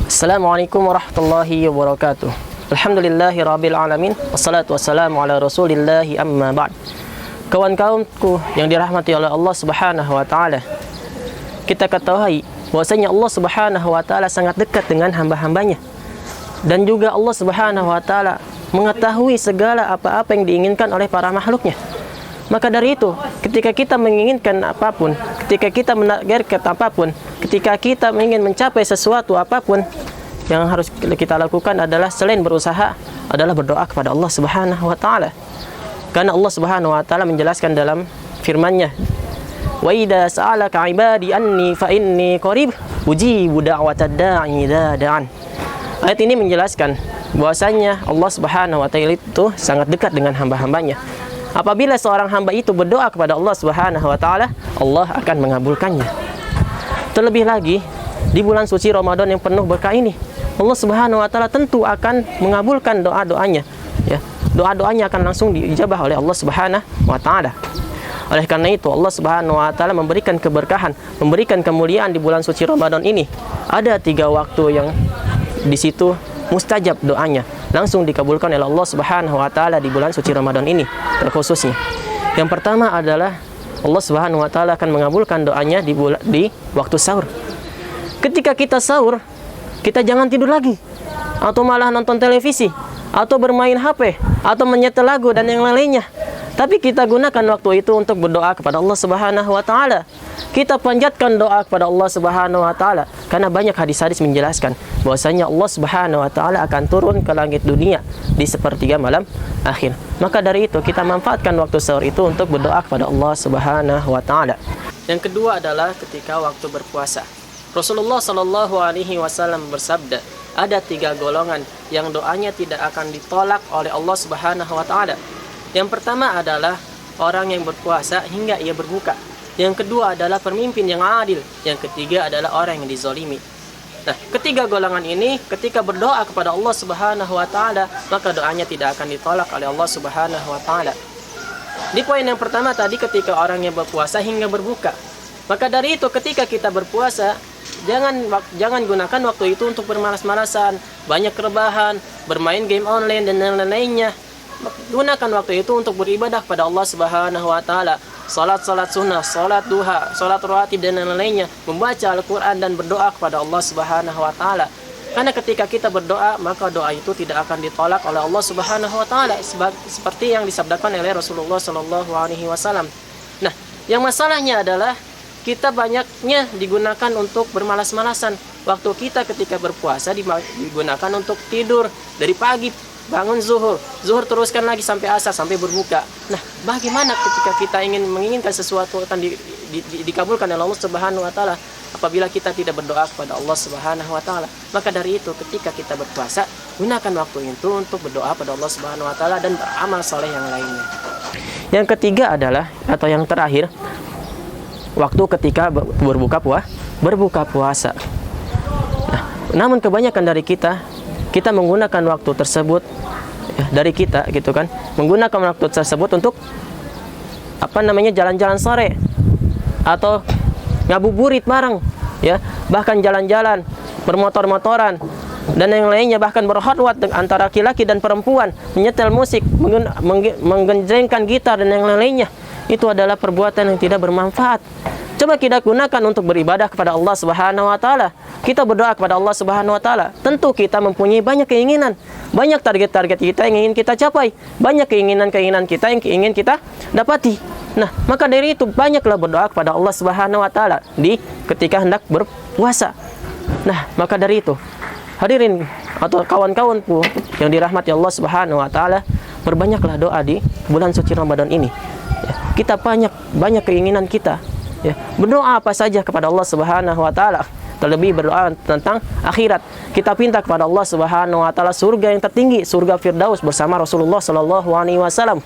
Assalamualaikum warahmatullahi wabarakatuh. Alhamdulillahi rabbil alamin. Wassalatu wassalamu ala rasulillahi amma ba'd. Kawan-kawanku yang dirahmati oleh Allah Subhanahu wa taala, kita ketahui bahwasanya Allah Subhanahu wa taala sangat dekat dengan hamba-hambanya. Dan juga Allah Subhanahu wa taala mengetahui segala apa-apa yang diinginkan oleh para makhluknya. Maka dari itu, ketika kita menginginkan apapun, ketika kita menargetkan apapun, ketika kita ingin mencapai sesuatu apapun, yang harus kita lakukan adalah selain berusaha adalah berdoa kepada Allah Subhanahu wa taala. Karena Allah Subhanahu wa taala menjelaskan dalam firman-Nya, "Wa idza sa'alaka 'ibadi anni fa inni qarib ujibu da'watad da'i idza da'an." Ayat ini menjelaskan bahwasanya Allah Subhanahu wa taala itu sangat dekat dengan hamba-hambanya. Apabila seorang hamba itu berdoa kepada Allah Subhanahu wa taala, Allah akan mengabulkannya. Terlebih lagi di bulan suci Ramadan yang penuh berkah ini, Allah Subhanahu wa taala tentu akan mengabulkan doa-doanya, ya. Doa-doanya akan langsung diijabah oleh Allah Subhanahu wa taala. Oleh karena itu Allah Subhanahu wa taala memberikan keberkahan, memberikan kemuliaan di bulan suci Ramadan ini. Ada 3 waktu yang di situ mustajab doanya, langsung dikabulkan oleh Allah Subhanahu wa taala di bulan suci Ramadan ini terkhususnya. Yang pertama adalah Allah Subhanahu wa taala akan mengabulkan doanya di waktu sahur. Ketika kita sahur, kita jangan tidur lagi atau malah nonton televisi atau bermain HP atau menyetel lagu dan yang lainnya. Tapi kita gunakan waktu itu untuk berdoa kepada Allah Subhanahu wa taala. Kita panjatkan doa kepada Allah Subhanahu wa taala karena banyak hadis-hadis menjelaskan bahwasanya Allah Subhanahu wa taala akan turun ke langit dunia di sepertiga malam akhir. Maka dari itu kita manfaatkan waktu sahur itu untuk berdoa kepada Allah Subhanahu wa taala. Yang kedua adalah ketika waktu berpuasa. Rasulullah Shallallahu alaihi wasallam bersabda, ada 3 golongan yang doanya tidak akan ditolak oleh Allah Subhanahu wa taala. Yang pertama adalah orang yang berpuasa hingga ia berbuka. Yang kedua adalah pemimpin yang adil. Yang ketiga adalah orang yang dizalimi. Nah, ketiga golongan ini ketika berdoa kepada Allah Subhanahu wa taala, maka doanya tidak akan ditolak oleh Allah Subhanahu wa taala. Di poin yang pertama tadi ketika orang yang berpuasa hingga berbuka. Maka dari itu ketika kita berpuasa, jangan gunakan waktu itu untuk bermalas-malasan, banyak rebahan, bermain game online dan lain-lainnya. Gunakan waktu itu untuk beribadah kepada Allah Subhanahu wa taala. Salat sunnah, salat duha, salat rawatib dan lain-lainnya, membaca Al-Qur'an dan berdoa kepada Allah Subhanahu wa taala. Karena ketika kita berdoa, maka doa itu tidak akan ditolak oleh Allah Subhanahu wa taala seperti yang disabdakan oleh Rasulullah sallallahu alaihi wasallam. Nah, yang masalahnya adalah kita banyaknya digunakan untuk bermalas-malasan. Waktu kita ketika berpuasa digunakan untuk tidur dari pagi, bangun zuhur teruskan lagi sampai asar, sampai berbuka. Nah, bagaimana ketika kita menginginkan sesuatu akan dikabulkan oleh Allah Subhanahu wa taala apabila kita tidak berdoa kepada Allah Subhanahu wa taala? Maka dari itu ketika kita berpuasa, gunakan waktu itu untuk berdoa pada Allah Subhanahu wa taala dan beramal saleh yang lainnya. Yang ketiga adalah atau yang terakhir, waktu ketika berbuka puasa. Nah, namun kebanyakan dari kita menggunakan waktu tersebut dari kita gitu kan, menggunakan waktu tersebut untuk jalan-jalan sore atau ngabuburit bareng, ya, bahkan jalan-jalan, bermotor-motoran dan yang lainnya, bahkan berkhotwat antara laki-laki dan perempuan, menyetel musik, menggenjrengkan gitar dan yang lainnya. Itu adalah perbuatan yang tidak bermanfaat. Coba kita gunakan untuk beribadah kepada Allah Subhanahu wa taala. Kita berdoa kepada Allah Subhanahu wa taala. Tentu kita mempunyai banyak keinginan, banyak target-target kita yang ingin kita capai, banyak keinginan-keinginan kita yang ingin kita dapati. Nah, maka dari itu banyaklah berdoa kepada Allah Subhanahu wa taala ketika hendak berpuasa. Nah, maka dari itu hadirin atau kawan-kawanku yang dirahmati Allah Subhanahu wa taala, berbanyaklah doa di bulan suci Ramadan ini. Ya, kita banyak keinginan kita. Ya, berdoa apa saja kepada Allah Subhanahu wa taala. Terlebih berdoa tentang akhirat. Kita pinta kepada Allah Subhanahu wa taala surga yang tertinggi, surga Firdaus bersama Rasulullah sallallahu alaihi wasallam.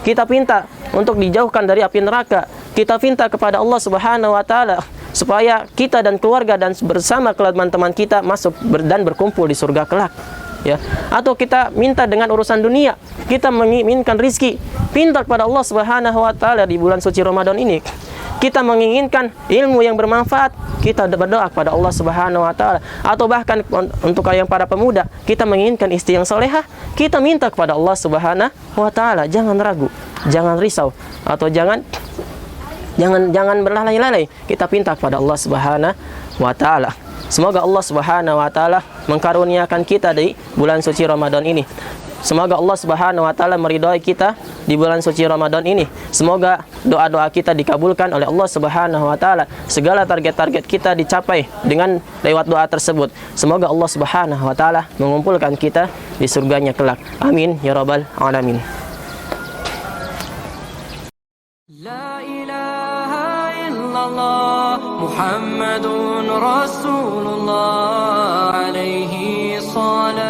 Kita pinta untuk dijauhkan dari api neraka. Kita pinta kepada Allah Subhanahu wa taala supaya kita dan keluarga dan bersama teman-teman kita masuk dan berkumpul di surga kelak. Ya, atau kita minta dengan urusan dunia, kita menginginkan rizki, pinta kepada Allah Subhanahu wa taala di bulan suci Ramadan ini. kita menginginkan ilmu yang bermanfaat, kita berdoa kepada Allah Subhanahu wa taala. Atau bahkan untuk yang para pemuda, kita menginginkan istri yang solehah, kita minta kepada Allah Subhanahu wa taala. Jangan ragu, jangan risau, atau jangan berlalai-lalai. Kita minta kepada Allah Subhanahu wa taala. Semoga Allah Subhanahu wa taala mengkaruniakan kita di bulan suci Ramadan ini. Semoga Allah Subhanahu wa taala meridhai kita di bulan suci Ramadan ini. Semoga doa-doa kita dikabulkan oleh Allah Subhanahu wa taala. Segala target-target kita dicapai dengan lewat doa tersebut. Semoga Allah Subhanahu wa taala mengumpulkan kita di surganya kelak. Amin ya rabbal alamin. La ilaha illallah Muhammadun Rasulullah alaihi salam